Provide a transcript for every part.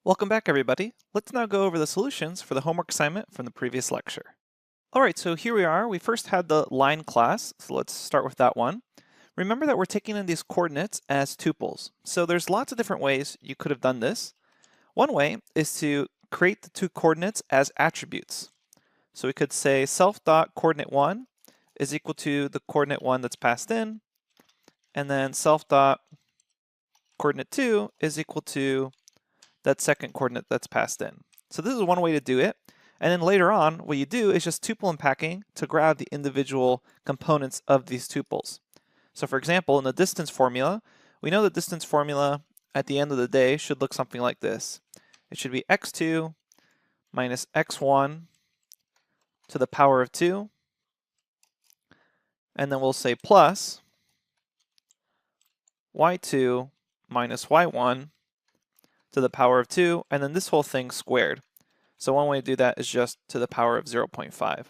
Welcome back, everybody. Let's now go over the solutions for the homework assignment from the previous lecture. All right, so here we are. We first had the line class, so let's start with that one. Remember that we're taking in these coordinates as tuples. So there's lots of different ways you could have done this. One way is to create the two coordinates as attributes. So we could say self.coordinate1 is equal to the coordinate 1 that's passed in, and then self.coordinate2 is equal to that second coordinate that's passed in. So this is one way to do it. And then later on, what you do is just tuple unpacking to grab the individual components of these tuples. So for example, in the distance formula, we know the distance formula at the end of the day should look something like this. It should be x2 minus x1 to the power of 2. And then we'll say plus y2 minus y1 to the power of 2, and then this whole thing squared. So one way to do that is just to the power of 0.5.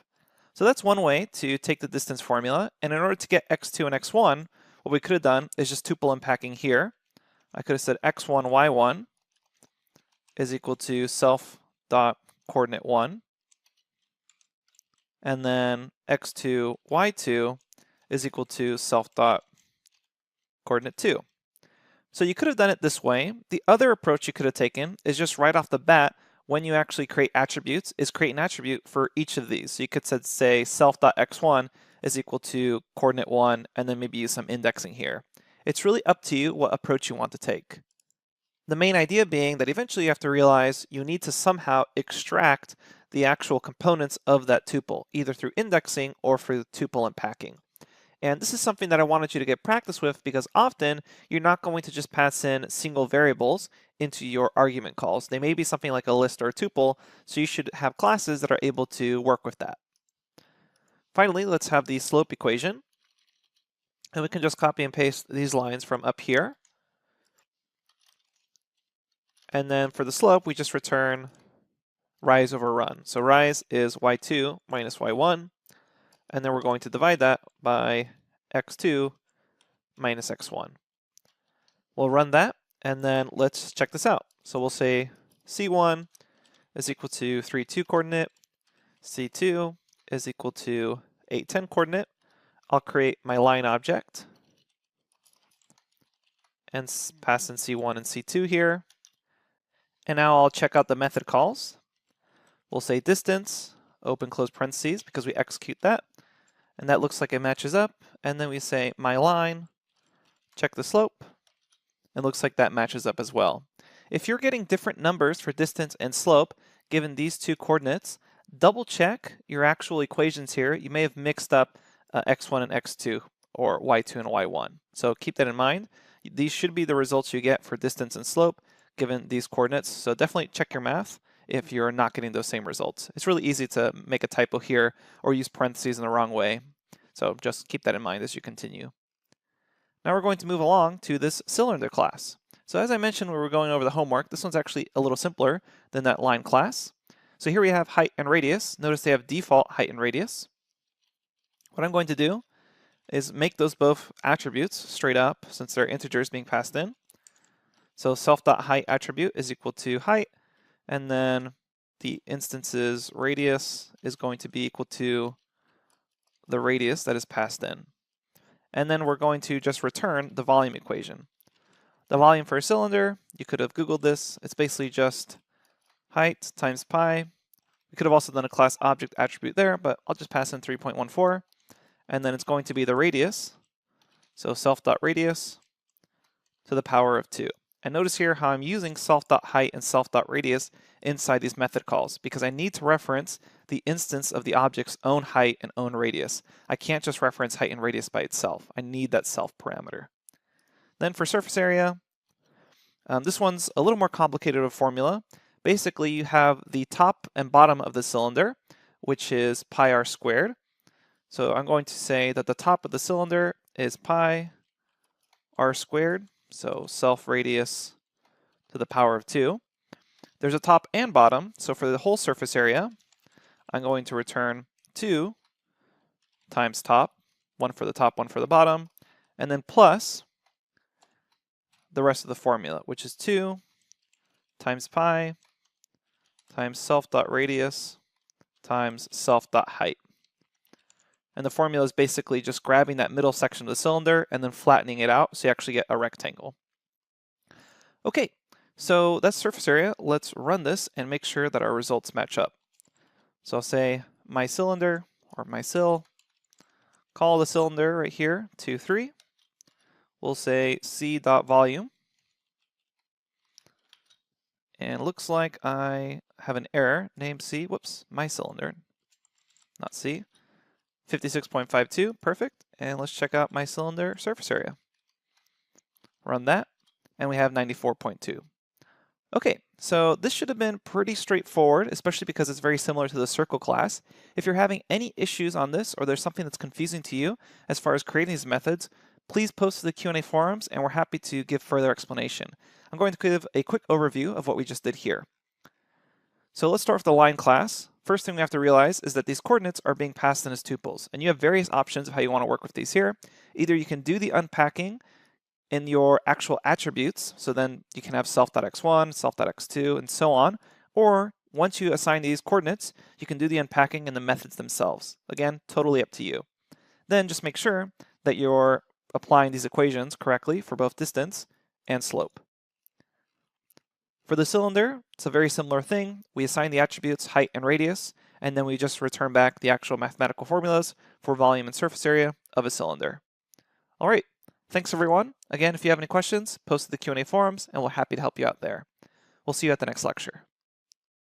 So that's one way to take the distance formula, and in order to get x2 and x1, what we could have done is just tuple unpacking here. I could have said x1, y1 is equal to self dot coordinate 1, and then x2, y2 is equal to self dot coordinate 2. So you could have done it this way. The other approach you could have taken is just right off the bat, when you actually create attributes, is create an attribute for each of these. So you could say self.x1 is equal to coordinate 1, and then maybe use some indexing here. It's really up to you what approach you want to take. The main idea being that eventually you have to realize you need to somehow extract the actual components of that tuple, either through indexing or through tuple unpacking. And this is something that I wanted you to get practice with because often you're not going to just pass in single variables into your argument calls. They may be something like a list or a tuple, so you should have classes that are able to work with that. Finally, let's have the slope equation. And we can just copy and paste these lines from up here. And then for the slope, we just return rise over run. So rise is y2 minus y1. And then we're going to divide that by x2 minus x1. We'll run that, and then let's check this out. So we'll say C1 is equal to 3, 2 coordinate, C2 is equal to 8, 10 coordinate. I'll create my line object and pass in C1 and C2 here. And now I'll check out the method calls. We'll say distance, open close parentheses, because we execute that. And that looks like it matches up. And then we say my line, check the slope. It looks like that matches up as well. If you're getting different numbers for distance and slope, given these two coordinates, double check your actual equations here. You may have mixed up x1 and x2, or y2 and y1. So keep that in mind. These should be the results you get for distance and slope given these coordinates. So definitely check your math if you're not getting those same results. It's really easy to make a typo here or use parentheses in the wrong way. So just keep that in mind as you continue. Now we're going to move along to this cylinder class. So as I mentioned when we were going over the homework, this one's actually a little simpler than that line class. So here we have height and radius. Notice they have default height and radius. What I'm going to do is make those both attributes straight up since they're integers being passed in. So self.height attribute is equal to height, and then the instance's radius is going to be equal to the radius that is passed in. And then we're going to just return the volume equation. The volume for a cylinder, you could have Googled this. It's basically just height times pi. We could have also done a class object attribute there, but I'll just pass in 3.14. And then it's going to be the radius. So self.radius to the power of 2. And notice here how I'm using self.height and self.radius inside these method calls because I need to reference the instance of the object's own height and own radius. I can't just reference height and radius by itself. I need that self parameter. Then for surface area, this one's a little more complicated of a formula. Basically, you have the top and bottom of the cylinder, which is pi r squared. So I'm going to say that the top of the cylinder is pi r squared, so self radius to the power of 2. There's a top and bottom, so for the whole surface area, I'm going to return 2 times top, 1 for the top, 1 for the bottom, and then plus the rest of the formula, which is 2 times pi times self.radius times self.height. And the formula is basically just grabbing that middle section of the cylinder and then flattening it out so you actually get a rectangle. Okay, so that's surface area. Let's run this and make sure that our results match up. So I'll say my cylinder or my cyl, call the cylinder right here, 2, 3. We'll say c.volume. And it looks like I have an error, name C, whoops, my cylinder, not C. 56.52, perfect. And let's check out my cylinder surface area. Run that, and we have 94.2. Okay, so this should have been pretty straightforward, especially because it's very similar to the circle class. If you're having any issues on this, or there's something that's confusing to you as far as creating these methods, please post to the Q&A forums, and we're happy to give further explanation. I'm going to give a quick overview of what we just did here. So let's start with the line class. First thing we have to realize is that these coordinates are being passed in as tuples, and you have various options of how you want to work with these here. Either you can do the unpacking in your actual attributes, so then you can have self.x1, self.x2, and so on, or once you assign these coordinates, you can do the unpacking in the methods themselves. Again, totally up to you. Then just make sure that you're applying these equations correctly for both distance and slope. For the cylinder, it's a very similar thing. We assign the attributes height and radius, and then we just return back the actual mathematical formulas for volume and surface area of a cylinder. All right, thanks everyone. Again, if you have any questions, post to the Q&A forums, and we're happy to help you out there. We'll see you at the next lecture.